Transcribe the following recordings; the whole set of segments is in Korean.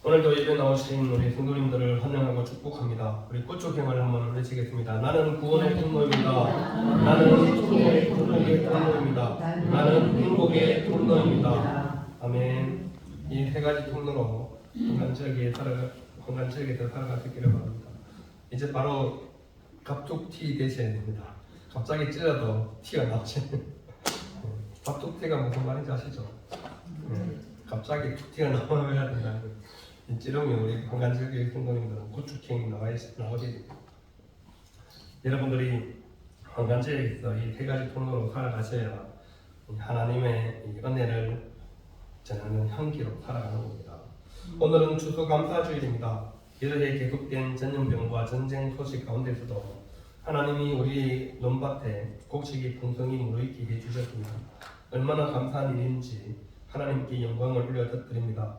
오늘도 예배 나오신 우리 성도님들을 환영하고 축복합니다. 우리 꽃초경을 한번 외치겠습니다. 나는 구원의 통로입니다. 나는 축복의 통로입니다. 나는 행복의 통로입니다. 아멘. 이 세 가지 통로로 건강지역에서 살아갈 수 있기를 바랍니다. 이제 바로 갑툭튀 되셔야 됩니다. 갑자기 찔러도 티가 나지. 갑툭튀가 무슨 말인지 아시죠? 갑자기 툭튀가 나와야 된다는 거예요. 찌르면 우리 건강지역의 성도님들은 고추킹 나오셔야 됩니다. 여러분들이 건강지역에서 이 세 가지 통로로 살아가셔야 하나님의 은혜를 전하는 향기로 살아가는 겁니다. 오늘은 추수감사주일입니다. 이렇게 계속된 전염병과 전쟁 소식 가운데서도 하나님이 우리 논밭에 곡식이 풍성히 무르익게 해주셨습니다. 얼마나 감사한 일인지 하나님께 영광을 올려드립니다.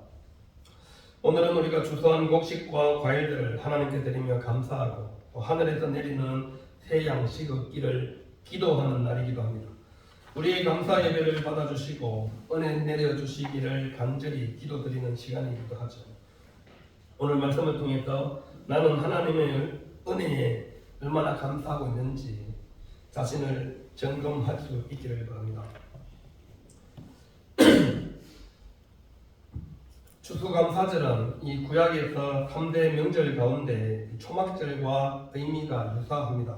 오늘은 우리가 주소한 곡식과 과일들을 하나님께 드리며 감사하고 또 하늘에서 내리는 새 양식 얻기를 기도하는 날이기도 합니다. 우리의 감사 예배를 받아주시고 은혜 내려주시기를 간절히 기도드리는 시간이기도 하죠. 오늘 말씀을 통해서 나는 하나님의 은혜에 얼마나 감사하고 있는지 자신을 점검할 수 있기를 바랍니다. 추수감사절은 이 구약에서 3대 명절 가운데 초막절과 의미가 유사합니다.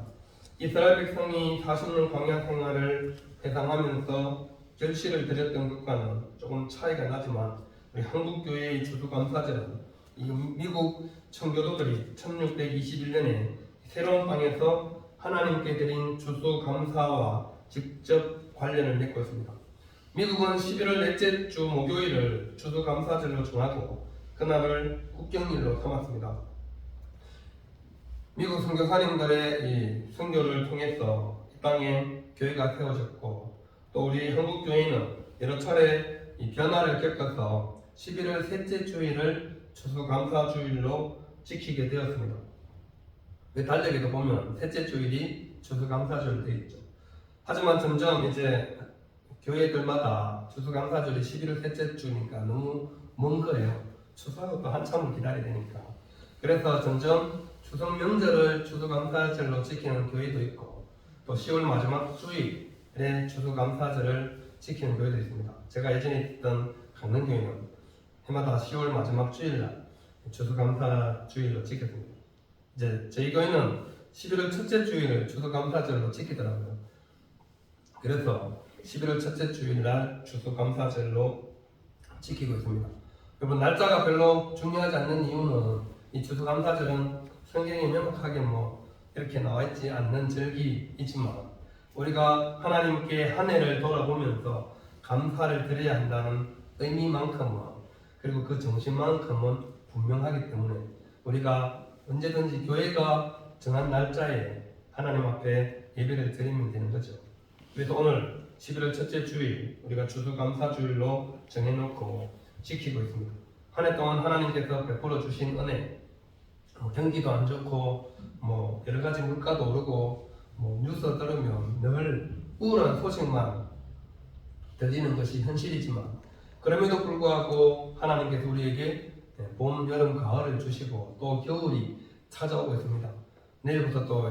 이스라엘 백성이 40년 광야 생활을 회상하면서 결실을 드렸던 것과는 조금 차이가 나지만 우리 한국교회의 추수감사절은 이 미국 청교도들이 1621년에 새로운 땅에서 하나님께 드린 추수감사와 직접 관련을 맺고 있습니다. 미국은 11월 넷째 주 목요일을 추수감사절로 정하고 그날을 국경일로 삼았습니다. 미국 선교사님들의 이 선교를 통해서 이 땅에 교회가 세워졌고 또 우리 한국교회는 여러 차례 이 변화를 겪어서 11월 셋째 주일을 추수감사주일로 지키게 되었습니다. 달력에도 보면 셋째 주일이 추수감사주일로 되어 있죠. 하지만 점점 이제 교회들마다 추수감사절이 11월 셋째 주니까 너무 먼 거예요. 추수하고 또 한참을 기다려야 되니까. 그래서 점점 추석 명절을 추수감사절로 지키는 교회도 있고 또 10월 마지막 주일에 추수감사절을 지키는 교회도 있습니다. 제가 예전에 있던 강릉교회는 해마다 10월 마지막 주일날 추수감사주일로 지켰습니다. 이제 저희 교회는 11월 첫째 주일을 추수감사절로 지키더라고요. 그래서 11월 첫째 주일날 추수감사절로 지키고 있습니다. 여러분 날짜가 별로 중요하지 않는 이유는 이 추수감사절은 성경에 명확하게 이렇게 나와 있지 않는 절기이지만 우리가 하나님께 한 해를 돌아보면서 감사를 드려야 한다는 의미만큼은 그리고 그 정신만큼은 분명하기 때문에 우리가 언제든지 교회가 정한 날짜에 하나님 앞에 예배를 드리면 되는 거죠. 그래서 오늘 11월 첫째 주일 우리가 추수감사주일로 정해놓고 지키고 있습니다. 한 해 동안 하나님께서 베풀어 주신 은혜, 경기도 안 좋고 여러 가지 물가도 오르고 뉴스 들으면 늘 우울한 소식만 들리는 것이 현실이지만 그럼에도 불구하고 하나님께서 우리에게 봄, 여름, 가을을 주시고 또 겨울이 찾아오고 있습니다. 내일부터 또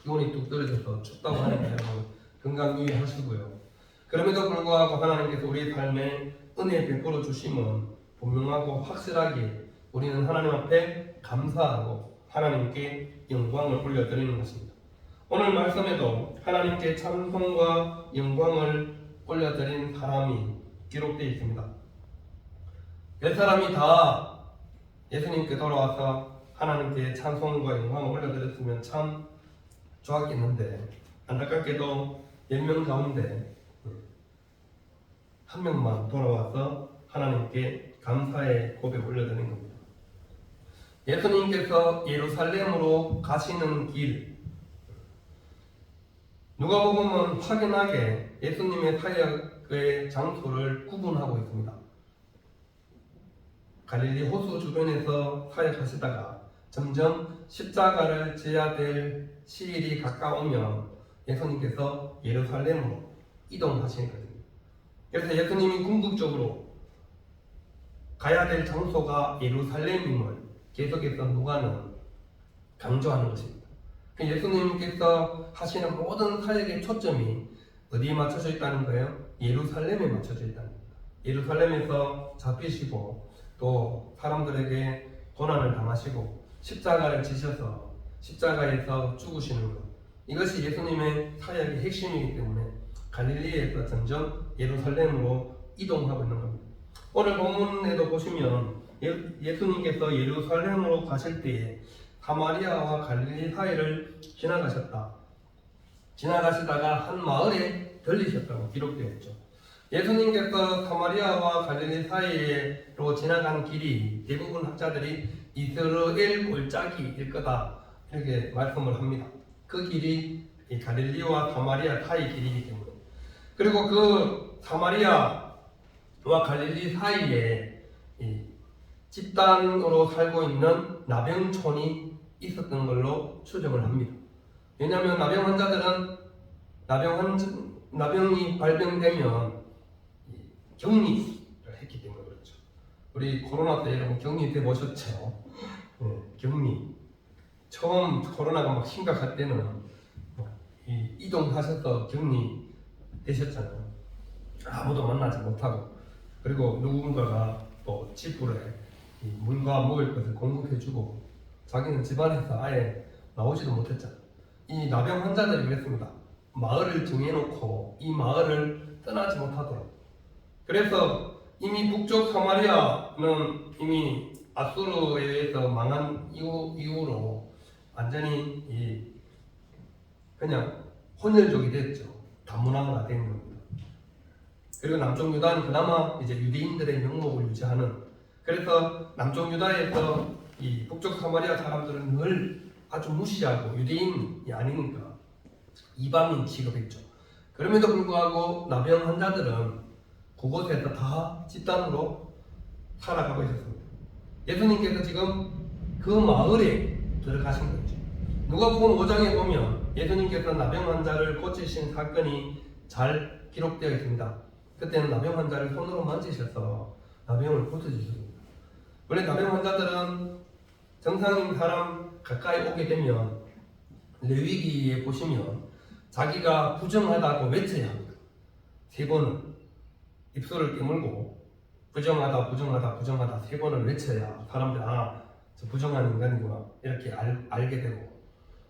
기온이 뚝 떨어져서 춥다고 하니까 여러분 건강 유의하시고요. 그럼에도 불구하고 하나님께서 우리 삶에 은혜 베풀어 주심은 분명하고 확실하게 우리는 하나님 앞에 감사하고 하나님께 영광을 올려드리는 것입니다. 오늘 말씀에도 하나님께 찬송과 영광을 올려드린 사람이 기록되어 있습니다. 몇 사람이 다 예수님께 돌아와서 하나님께 찬송과 영광을 올려드렸으면 참 좋았겠는데 안타깝게도 10명 가운데 한 명만 돌아와서 하나님께 감사의 고백을 올려드리는 겁니다. 예수님께서 예루살렘으로 가시는 길 누가복음은 확연하게 예수님의 사역의 장소를 구분하고 있습니다. 갈릴리 호수 주변에서 사역하시다가 점점 십자가를 져야 될 시일이 가까우면 예수님께서 예루살렘으로 이동하시는 것입니다. 그래서 예수님이 궁극적으로 가야 될 장소가 예루살렘임을 계속해서 누가는 강조하는 것입니다. 예수님께서 하시는 모든 사역의 초점이 어디에 맞춰져 있다는 거예요? 예루살렘에 맞춰져 있다는 겁니다. 예루살렘에서 잡히시고 또 사람들에게 고난을 당하시고 십자가를 지셔서 십자가에서 죽으시는 것, 이것이 예수님의 사역의 핵심이기 때문에 갈릴리에서 점점 예루살렘으로 이동하고 있는 겁니다. 오늘 본문에도 보시면 예수님께서 예루살렘으로 가실 때에 사마리아와 갈릴리 사이를 지나가시다가 한 마을에 들리셨다고 기록되어 있죠. 예수님께서 사마리아와 갈릴리 사이로 지나간 길이 대부분 학자들이 이스라엘 골짜기일 거다 이렇게 말씀을 합니다. 그 길이 갈릴리와 사마리아 사이 길이기 때문에. 그리고 그 사마리아와 갈릴리 사이에 집단으로 살고 있는 나병촌이 있었던 걸로 추정을 합니다. 왜냐하면 나병 환자들은 나병이 발병되면 격리를 했기 때문에 그렇죠. 우리 코로나 때 여러분 격리 때 보셨죠? 격리. 처음 코로나가 막 심각할 때는 이동하셔서 격리 되셨잖아요. 아무도 만나지 못하고, 그리고 누군가가 또 집불에 물과 먹을 것을 공급해주고 자기는 집안에서 아예 나오지도 못했잖아요. 이 나병 환자들이 그랬습니다. 마을을 정해놓고 이 마을을 떠나지 못하더라고요. 그래서 이미 북쪽 사마리아는 이미 아수르에 의해서 망한 이후로 완전히 그냥 혼혈족이 됐죠. 다문화가 된 겁니다. 그리고 남쪽 유다는 그나마 이제 유대인들의 명목을 유지하는, 그래서 남쪽 유다에서 이 북쪽 사마리아 사람들은 늘 아주 무시하고 유대인이 아니니까 이방인 취급했죠. 그럼에도 불구하고 나병 환자들은 그곳에서 다 집단으로 살아가고 있었습니다. 예수님께서 지금 그 마을에 들어가신 거죠. 누가복음 5장에 보면 예수님께서 나병 환자를 고치신 사건이 잘 기록되어 있습니다. 그때는 나병 환자를 손으로 만지셔서 나병을 고쳐주셨습니다. 원래 나병 환자들은 정상인 사람 가까이 오게 되면 레위기에 보시면 자기가 부정하다고 외쳐야 합니다. 3번은 입술을 깨물고 부정하다 3번을 외쳐야 사람들이 저 부정한 인간이구나 이렇게 알게 되고,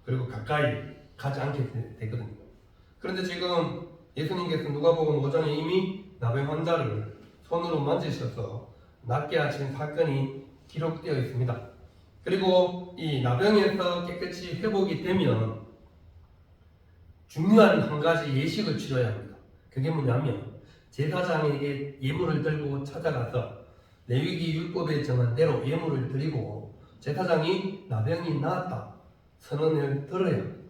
그리고 가까이 가지 않게 되거든요. 그런데 지금 예수님께서 누가복음 5장에 이미 나병 환자를 손으로 만지셔서 낫게 하신 사건이 기록되어 있습니다. 그리고 이 나병에서 깨끗이 회복이 되면 중요한 한 가지 예식을 치러야 합니다. 그게 뭐냐면 제사장에게 예물을 들고 찾아가서 레위기 율법에 정한 대로 예물을 드리고 제사장이 나병이 나았다 선언을 들어야 합니다.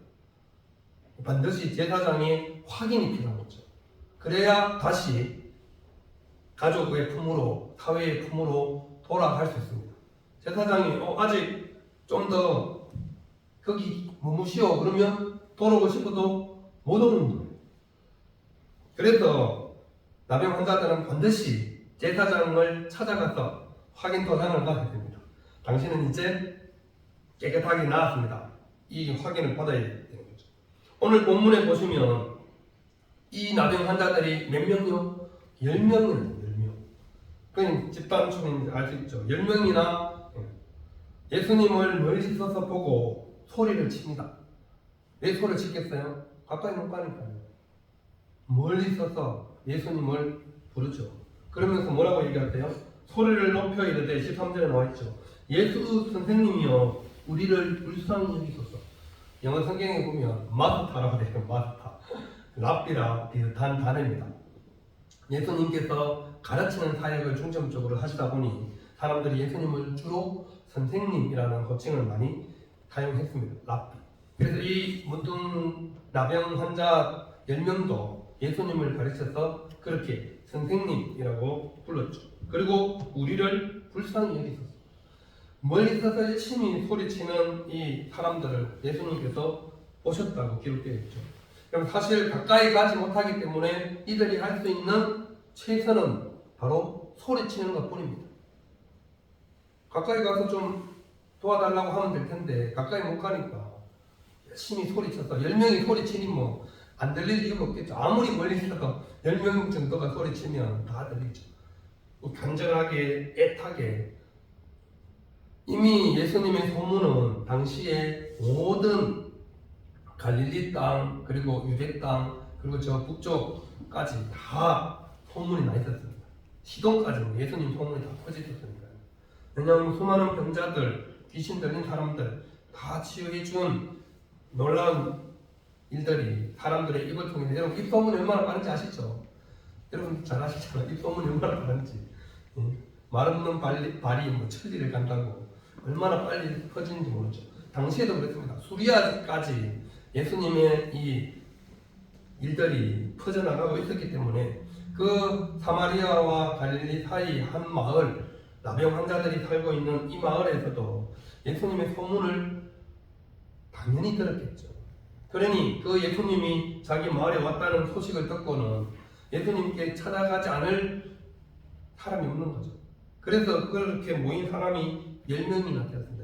반드시 제사장의 확인이 필요한 거죠. 그래야 다시 가족의 품으로, 사회의 품으로 돌아갈 수 있습니다. 제사장이 아직 좀 더 거기 머무시오 그러면 돌아오고 싶어도 못 오는 거예요. 그래서 나병 환자들은 반드시 제사장을 찾아가서 확인 도장을 받아야 됩니다. 당신은 이제 깨끗하게 나았습니다. 이 확인을 받아야 되는 거죠. 오늘 본문에 보시면 이 나병 환자들이 몇 명이요? 10명이에요. 10명. 그냥 집단촌인지 알 수 있죠. 10명이나 예수님을 멀리서서 보고 소리를 칩니다. 왜 소리를 치겠어요? 가까이 못 가니까요. 멀리서서 예수님을 부르죠. 그러면서 뭐라고 얘기하세요? 소리를 높여 이르되 13절에 나와있죠. 예수 선생님이여 우리를 불쌍히 여기소서. 영어 성경에 보면 마스타라고 돼요. 마스타. 랍비라 비슷한 단어입니다. 예수님께서 가르치는 사역을 중점적으로 하시다 보니 사람들이 예수님을 주로 선생님이라는 호칭을 많이 사용했습니다. 랍비. 그래서 이 문둥 나병 환자 10명도 예수님을 가르쳐서 그렇게 선생님이라고 불렀죠. 그리고 우리를 불쌍히 여기소서. 멀리서서 열심히 소리치는 이 사람들을 예수님께서 오셨다고 기록되어 있죠. 그럼 사실 가까이 가지 못하기 때문에 이들이 할 수 있는 최선은 바로 소리치는 것 뿐입니다. 가까이 가서 좀 도와달라고 하면 될 텐데 가까이 못 가니까 열심히 소리쳐서 10명이 소리치니 뭐 안 들릴 이유가 없겠죠. 아무리 멀리 있어도 10명 정도가 소리치면 다 들리죠. 간절하게 애타게. 이미 예수님의 소문은 당시에 모든 갈릴리 땅 그리고 유대 땅 그리고 저 북쪽까지 다 소문이 나 있었습니다. 시동까지 예수님 소문이 다 퍼지셨으니까요. 왜냐하면 수많은 병자들, 귀신 들린 사람들 다 치유해 준 놀라운 일들이 사람들의 입을 통해서, 여러분 입소문이 얼마나 빠른지 아시죠? 여러분 잘 아시잖아요. 입소문이 얼마나 빠른지. 말 없는 발이 뭐 천리를 간다고 얼마나 빨리 퍼지는지 모르죠. 당시에도 그랬습니다. 수리아까지 예수님의 이 일들이 퍼져나가고 있었기 때문에 그 사마리아와 갈릴리 사이 한 마을, 나병 환자들이 살고 있는 이 마을에서도 예수님의 소문을 당연히 들었겠죠. 그러니 그 예수님이 자기 마을에 왔다는 소식을 듣고는 예수님께 찾아가지 않을 사람이 없는 거죠. 그래서 그렇게 모인 사람이 10명이나 되었습니다.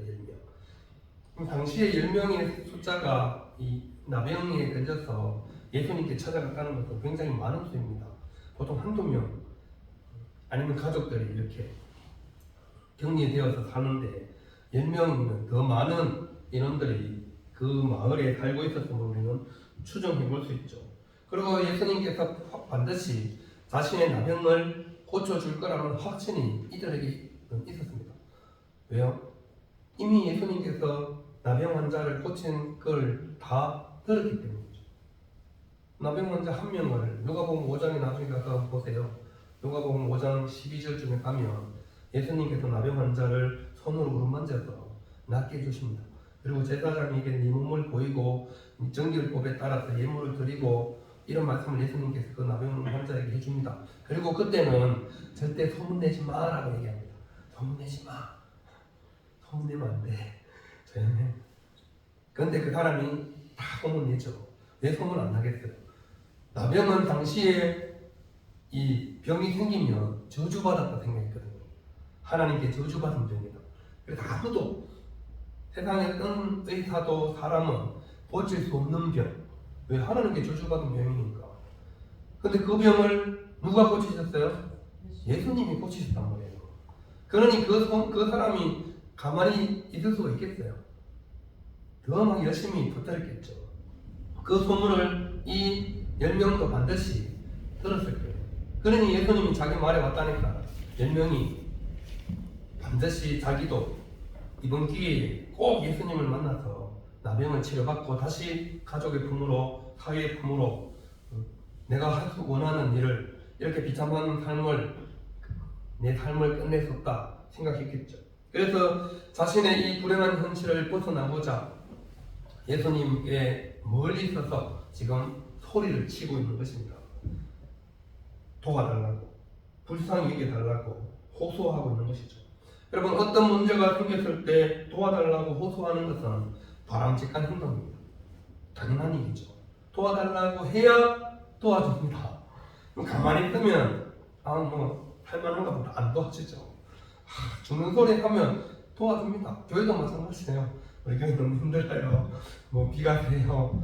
10명. 당시에 10명의 숫자가 이 나병에 걸려서 예수님께 찾아갔다는 것은 굉장히 많은 수입니다. 보통 한두 명 아니면 가족들이 이렇게 격리되어서 사는데 10명이면 더 많은 인원들이 그 마을에 살고 있었음을 우리는 추정해 볼 수 있죠. 그리고 예수님께서 반드시 자신의 나병을 고쳐줄 거라는 확신이 이들에게 있었습니다. 왜요? 이미 예수님께서 나병 환자를 고친 걸 다 들었기 때문이죠. 나병 환자 한 명을 누가복음 5장에 나중에 가서 보세요. 누가복음 5장 12절 중에 가면 예수님께서 나병 환자를 손으로 어루만져서 낫게 해주십니다. 그리고 제사장에게 네 몸을 보이고 정결법에 따라서 예물을 드리고 이런 말씀을 예수님께서 그 나병 환자에게 해줍니다. 그리고 그때는 절대 소문내지 마라고 얘기합니다. 소문내지 마. 소문내면 안 돼. 조용해. 그런데 그 사람이 다 소문내죠. 왜 소문 안 나겠어요? 나병은 당시에 이 병이 생기면 저주받았다 생각했거든요. 하나님께 저주받은 병이다. 그래서 아무도 세상에 어떤 의사도 사람은 고칠 수 없는 병. 왜? 하나님께 저주받은 병이니까. 근데 그 병을 누가 고치셨어요? 예수님이 고치셨단 말이에요. 그러니 그 사람이 가만히 있을 수가 있겠어요? 더 막 열심히 붙들었겠죠. 그 소문을 이 10명도 반드시 들었을 거예요. 그러니 예수님이 자기 말에 왔다니까 10명이 반드시 자기도 이번 기회에 꼭 예수님을 만나서 나병을 치료받고 다시 가족의 품으로, 사회의 품으로 내가 원하는 일을 이렇게 비참한 삶을, 내 삶을 끝낼 수 없다 생각했겠죠. 그래서 자신의 이 불행한 현실을 벗어나고자 예수님께 멀리 있어서 지금 소리를 치고 있는 것입니다. 도와달라고, 불쌍히 여겨달라고 호소하고 있는 것이죠. 여러분, 어떤 문제가 생겼을 때 도와달라고 호소하는 것은 바람직한 행동입니다. 당연한 일이죠. 도와달라고 해야 도와줍니다. 가만히 있으면 할만한가 보다 안 도와주죠. 죽는 소리 하면 도와줍니다. 교회도 마찬가지예요. 우리 교회 너무 힘들어요. 비가 새요.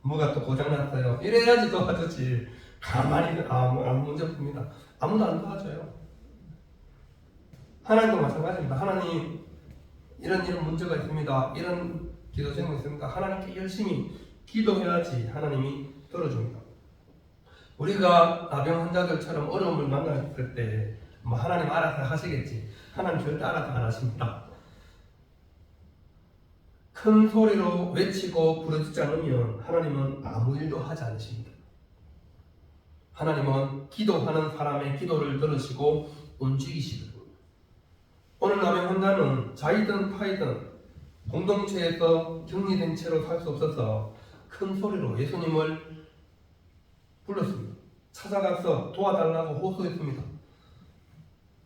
뭐가 또 고장났어요. 이래야지 도와주지. 가만히 아무 문제 없습니다. 아무도 안 도와줘요. 하나님도 마찬가지입니다. 하나님 이런 문제가 있습니다. 이런 기도 제목이 있습니다. 하나님께 열심히 기도해야지 하나님이 들어줍니다. 우리가 나병 환자들처럼 어려움을 만났을 때 하나님 알아서 하시겠지. 하나님 절대 알아서 안 하십니다. 큰 소리로 외치고 부르짖지 않으면 하나님은 아무 일도 하지 않으십니다. 하나님은 기도하는 사람의 기도를 들으시고 움직이시거든요. 오늘 나병 환자는 자이든 타이든 공동체에서 격리된 채로 살 수 없어서 큰 소리로 예수님을 불렀습니다. 찾아가서 도와달라고 호소했습니다.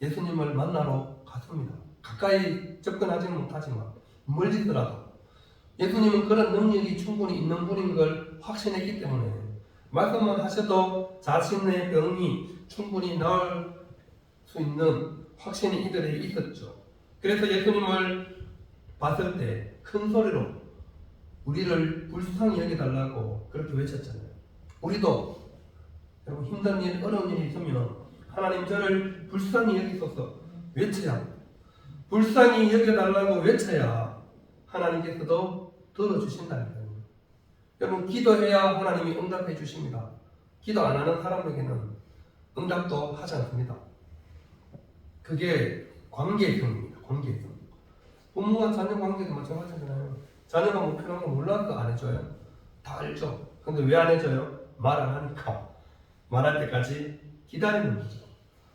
예수님을 만나러 갔습니다. 가까이 접근하지는 못하지만 멀리더라도 예수님은 그런 능력이 충분히 있는 분인 걸 확신했기 때문에 말씀만 하셔도 자신의 병이 충분히 나을 수 있는 확신이 이들에게 있었죠. 그래서 예수님을 봤을 때 큰 소리로 우리를 불쌍히 여겨달라고 그렇게 외쳤잖아요. 우리도 여러분 힘든 일, 어려운 일이 있으면 하나님 저를 불쌍히 여기소서 외쳐야 합니다. 불쌍히 여겨달라고 외쳐야 하나님께서도 들어주신다는 거예요. 여러분 기도해야 하나님이 응답해 주십니다. 기도 안 하는 사람에게는 응답도 하지 않습니다. 그게 관계성입니다. 관계성. 부모와 자녀 관계도 마찬가지잖아요. 자녀가 뭐 필요한 거 몰라도 안 해줘요. 다 알죠. 근데 왜 안 해줘요? 말 안 하니까. 말할 때까지 기다리는 거죠.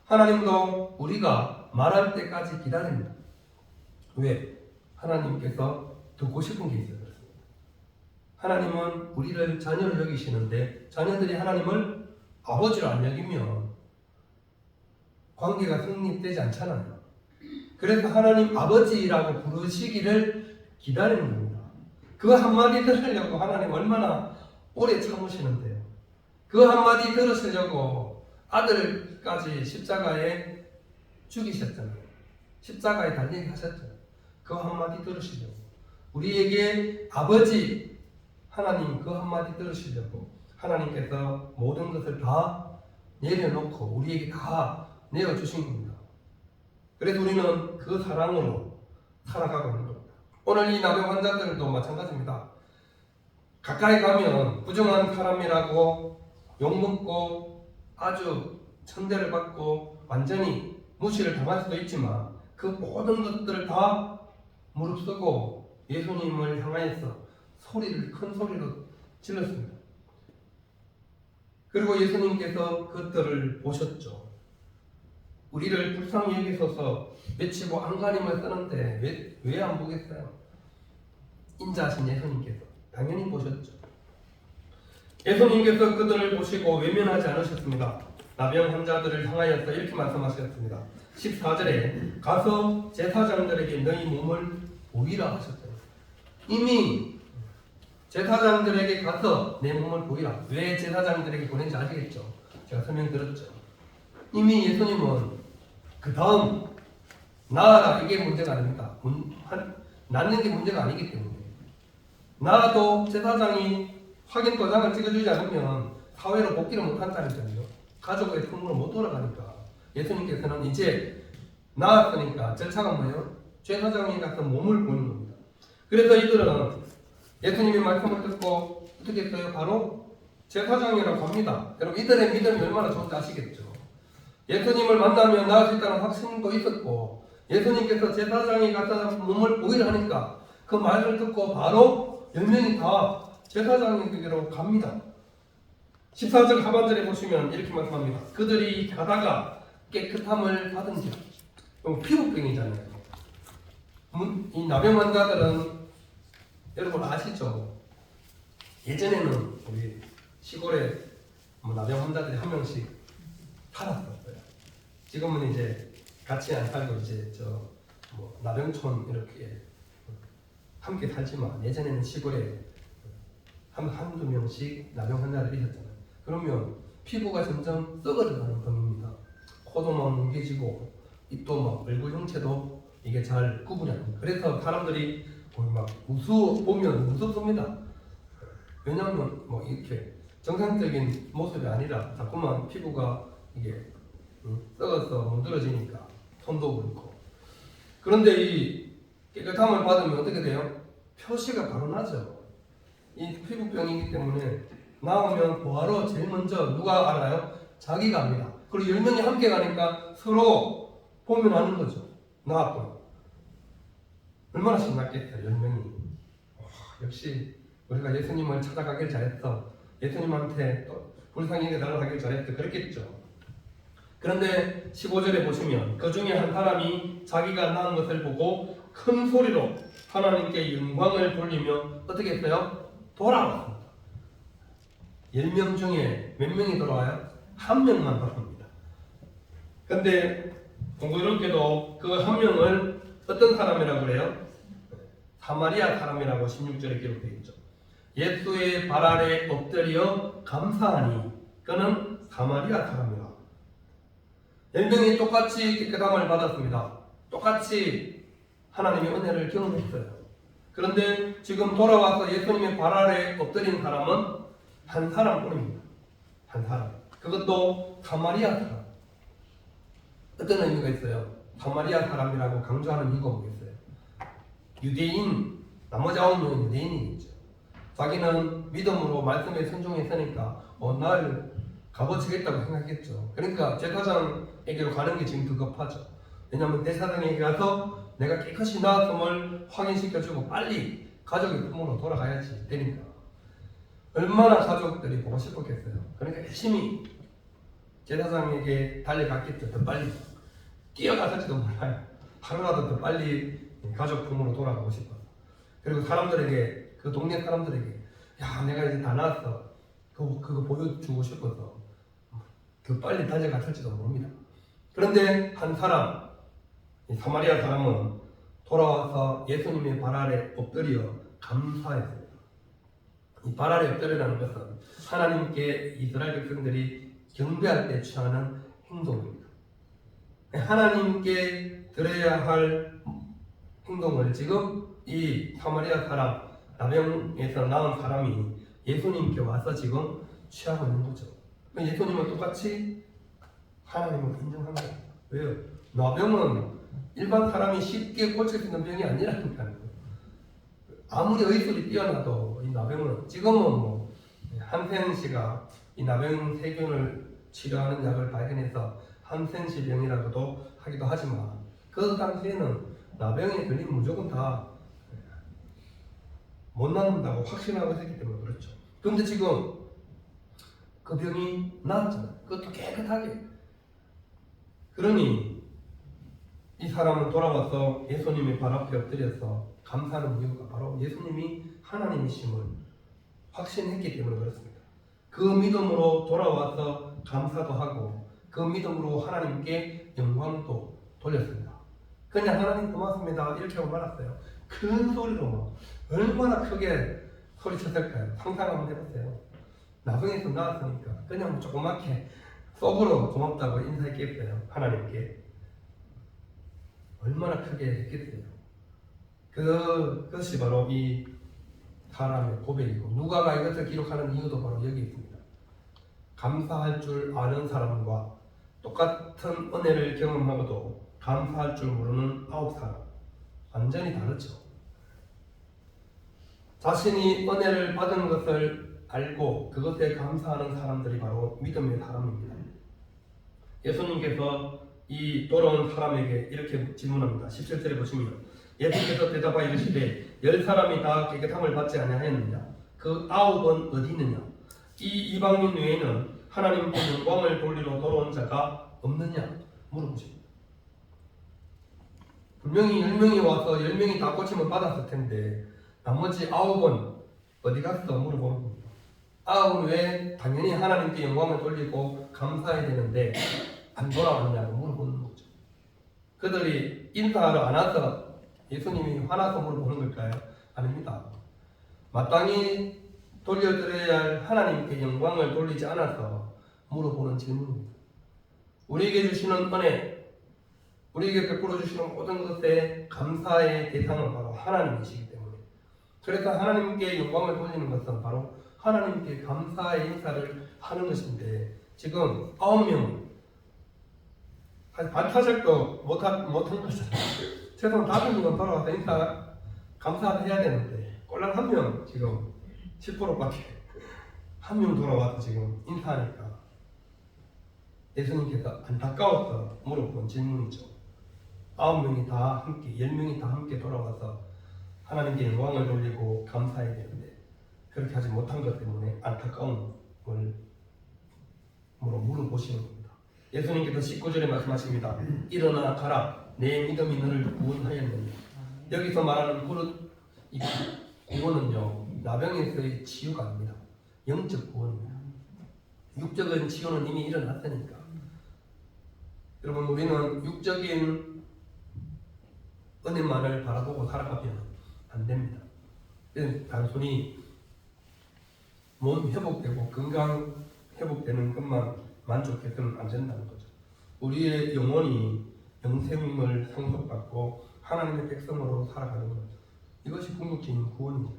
하나님도 우리가 말할 때까지 기다립니다. 왜? 하나님께서 듣고 싶은 게 있어요. 하나님은 우리를 자녀로 여기시는데 자녀들이 하나님을 아버지로 안 여기면 관계가 성립되지 않잖아요. 그래서 하나님 아버지라고 부르시기를 기다리는 겁니다. 그 한마디 들으려고 하나님 얼마나 오래 참으시는데요. 그 한마디 들으시려고 아들까지 십자가에 죽이셨잖아요. 십자가에 달리게 하셨잖아요. 그 한마디 들으시려고. 우리에게 아버지 하나님 그 한마디 들으시려고 하나님께서 모든 것을 다 내려놓고 우리에게 다 내어주신 겁니다. 그래서 우리는 그 사랑으로 살아가고 있는 겁니다. 오늘 이 나병 환자들도 마찬가지입니다. 가까이 가면 부정한 사람이라고 욕먹고 아주 천대를 받고 완전히 무시를 당할 수도 있지만 그 모든 것들을 다 무릅쓰고 예수님을 향하여서 큰 소리로 질렀습니다. 그리고 예수님께서 그들을 보셨죠. 우리를 불쌍히 여기소서 외치고 안간힘을 쓰는데 왜 안 보겠어요? 인자하신 예수님께서 당연히 보셨죠. 예수님께서 그들을 보시고 외면하지 않으셨습니다. 나병 환자들을 향하여서 이렇게 말씀하셨습니다. 14절에 가서 제사장들에게 너희 몸을 보이라 하셨어요. 이미 제사장들에게 가서 내 몸을 보이라. 왜 제사장들에게 보낸지 아시겠죠? 제가 설명드렸죠. 이미 예수님은 그 다음 나아라 이게 문제가 아닙니다. 낫는 게 문제가 아니기 때문에 나도 제사장이 확인 도장을 찍어주지 않으면 사회로 복귀를 못한다니까요. 가족의 품으로 못 돌아가니까 예수님께서는 이제 나았으니까 절차가 뭐예요? 제사장이 가서 몸을 보는 겁니다. 그래서 이들은 예수님의 말씀을 듣고 어떻게 했어요? 바로 제사장이라고 합니다. 여러분 이들의 믿음이 얼마나 좋은지 아시겠죠? 예수님을 만나면 나을 수 있다는 확신도 있었고 예수님께서 제사장이 가서 몸을 보이라 하니까 그 말을 듣고 바로 10명이 다 제사장에게로 갑니다. 14절 하반절에 보시면 이렇게 말씀합니다. 그들이 가다가 깨끗함을 받은지라. 피부병이잖아요. 이 나병 환자들은 여러분 아시죠? 예전에는 우리 시골에 나병 환자들이 한 명씩 살았었어요. 지금은 이제 같이 안 살고 이제 나병촌 이렇게 함께 살지만 예전에는 시골에 한두 명씩 나병 환자들이 있었잖아요. 그러면 피부가 점점 썩어져가는 병입니다. 코도 막 뭉개지고 입도 막 얼굴 형체도 이게 잘 구분이 안 됩니다. 그래서 사람들이 막 보면 무섭습니다. 왜냐하면 이렇게 정상적인 모습이 아니라 자꾸만 피부가 이게 썩어서 문드러지니까 손도 그렇고. 그런데 이 깨끗함을 받으면 어떻게 돼요? 표시가 바로 나죠. 이 피부병이기 때문에 나오면 바로 제일 먼저 누가 알아요? 자기가 압니다. 그리고 10명이 함께 가니까 서로 보면 아는 거죠. 나왔구나. 얼마나 신났겠어요, 10명이. 역시 우리가 예수님을 찾아가길 잘했어. 예수님한테 또 불쌍히 날아가길 잘했어. 그랬겠죠. 그런데 15절에 보시면 그 중에 한 사람이 자기가 낳은 것을 보고 큰 소리로 하나님께 영광을 돌리며 어떻게 했어요? 돌아왔습니다. 10명 중에 몇 명이 돌아와요? 한 명만 돌아옵니다. 근데 공교롭게도 그 한 명을 어떤 사람이라고 그래요? 사마리아 사람이라고 16절에 기록되어 있죠. 예수의 발 아래 엎드려 감사하니 그는 사마리아 사람이라. 10명이 똑같이 깨끗함을 받았습니다. 똑같이 하나님의 은혜를 경험했어요. 그런데 지금 돌아와서 예수님의 발 아래 엎드린 사람은 한 사람뿐입니다. 한 사람. 그것도 사마리아 사람. 어떤 의미가 있어요? 사마리아 사람이라고 강조하는 이유가 뭐겠어요? 유대인, 나머지 9명은 유대인이겠죠. 자기는 믿음으로 말씀에 순종했으니까 날 값어치겠다고 생각했죠. 그러니까 제사장에게로 가는 게 지금 더 급하죠. 왜냐하면 대사장에게 가서 내가 깨끗이 나았음을 확인시켜주고 빨리 가족의 품으로 돌아가야지 되니까. 얼마나 가족들이 보고 싶었겠어요. 그러니까 열심히 제사장에게 달려갔겠죠. 더 빨리 뛰어갔을지도 몰라요. 하루라도 더 빨리 가족 품으로 돌아가고 싶어서. 그리고 사람들에게, 그 동네 사람들에게 야 내가 이제 다 나았어, 그거 보여주고 싶어서 더 빨리 달려갔을지도 모릅니다. 그런데 한 사람, 이 사마리아 사람은 돌아와서 예수님의 발 아래 엎드려 감사했습니다. 이 발 아래 엎드리라는 것은 하나님께 이스라엘 백성들이 경배할 때 취하는 행동입니다. 하나님께 드려야 할 행동을 지금 이 사마리아 사람, 나병에서 나온 사람이 예수님께 와서 지금 취하고 있는 거죠. 예수님은 똑같이 하나님을 인정하는 거예요. 왜요? 나병은 일반 사람이 쉽게 고칠 수 있는 병이 아니라니까요. 아무리 의술이 뛰어나도 이 나병은, 지금은 뭐 한센 씨가 이 나병 세균을 치료하는 약을 발견해서 한센시 병이라고도 하기도 하지만 그 당시에는 나병에 걸리면 무조건 다 못 낫는다고 확신하고 있었기 때문에 그렇죠. 그런데 지금 그 병이 나았잖아요. 그것도 깨끗하게. 그러니 이 사람은 돌아와서 예수님의 발 앞에 엎드려서 감사하는 이유가 바로 예수님이 하나님이심을 확신했기 때문에 그렇습니다. 그 믿음으로 돌아와서 감사도 하고 그 믿음으로 하나님께 영광도 돌렸습니다. 그냥 하나님 고맙습니다 이렇게 하고 말았어요. 큰 소리로 막 얼마나 크게 소리쳤을까요? 상상 한번 해보세요. 나중에서 나왔으니까 그냥 조그맣게 속으로 고맙다고 인사했겠어요. 하나님께. 얼마나 크게 했겠어요. 그것이 바로 이 사람의 고백이고, 누가가 이것을 기록하는 이유도 바로 여기 있습니다. 감사할 줄 아는 사람과 똑같은 은혜를 경험하고도 감사할 줄 모르는 9사람, 완전히 다르죠. 자신이 은혜를 받은 것을 알고 그것에 감사하는 사람들이 바로 믿음의 사람입니다. 예수님께서 이 돌아온 사람에게 이렇게 질문합니다. 17절에 보시면 예수께서 대답하여 이르시되 10사람이 다 깨끗함을 받지 아니하였느냐? 그 9은 어디 있느냐? 이 이방인 외에는 하나님께 영광을 돌리러 돌아온 자가 없느냐? 물어보십니다. 분명히 10명이 와서 10명이 다 고침을 받았을 텐데 나머지 9은 어디 갔어? 물어보는 겁니다. 9은 왜 당연히 하나님께 영광을 돌리고 감사해야 되는데 안 돌아왔냐고 물어보는 거죠. 그들이 인사하러 안 와서 예수님이 화나서 물어보는 걸까요? 아닙니다. 마땅히 돌려드려야 할 하나님께 영광을 돌리지 않아서 물어보는 질문입니다. 우리에게 주시는 은혜, 우리에게 베풀어 주시는 모든 것에 감사의 대상은 바로 하나님이시기 때문에, 그래서 하나님께 영광을 돌리는 것은 바로 하나님께 감사의 인사를 하는 것인데, 지금 9명 반타작도 못한 거잖아요. 최소한 5명은 돌아와서 인사 감사해야 되는데 꼴랑 1명 지금 10%밖에 1명 돌아와서 지금 인사하니까 예수님께서 안타까워서 물어본 질문이죠. 9명이 다 함께, 10명이 다 함께 돌아와서 하나님께 영광을 돌리고 감사해야 되는데 그렇게 하지 못한 것 때문에 안타까움을 물어보시는 겁니다. 예수님께서 19절에 말씀하십니다. 일어나 가라, 내 믿음이 너를 구원하였느냐. 여기서 말하는 구원은요, 나병에서의 치유가 아닙니다. 영적 구원입니다. 육적인 치유는 이미 일어났으니까. 여러분, 우리는 육적인 은혜만을 바라보고 살아가면 안 됩니다. 단순히 몸 회복되고 건강 회복되는 것만 만족해서는 안 된다는 거죠. 우리의 영혼이 영생을 상속받고 하나님의 백성으로 살아가는 것. 이것이 궁극적인 구원입니다.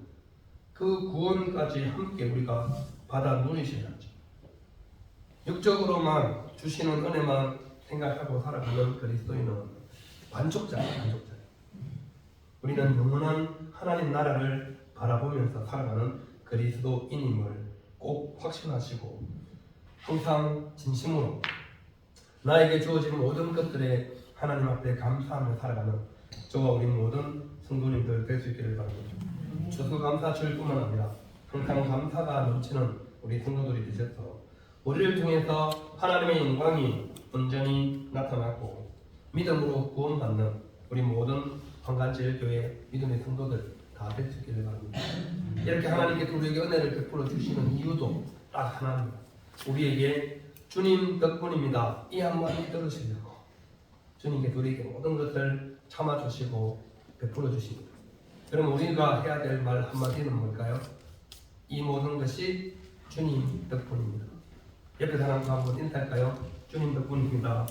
그 구원까지 함께 우리가 받아 누리셔야죠. 육적으로만 주시는 은혜만 생각하고 살아가는 그리스도인은 반쪽짜리예요. 우리는 영원한 하나님 나라를 바라보면서 살아가는 그리스도인임을 꼭 확신하시고 항상 진심으로 나에게 주어진 모든 것들에 하나님 앞에 감사하며 살아가는 저와 우리 모든 성도님들 될 수 있기를 바랍니다. 추수감사절 뿐만 아니라 항상 감사가 넘치는 우리 성도들이 되셔서 우리를 통해서 하나님의 영광이 온전히 나타나고 믿음으로 구원받는 우리 모든 황간제일교회 믿음의 성도들 다 될 수 있기를 바랍니다. 이렇게 하나님께서 우리에게 은혜를 베풀어 주시는 이유도 딱 하나입니다. 우리에게 주님 덕분입니다. 이 한마디 들으시려고 주님께서 우리에게 모든 것을 참아주시고 베풀어 주십니다. 그럼 우리가 해야 될 말 한마디는 뭘까요? 이 모든 것이 주님 덕분입니다. 옆에 사람과 한번 인사할까요? 주님 덕분입니다.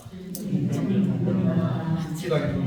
기도하겠습니다.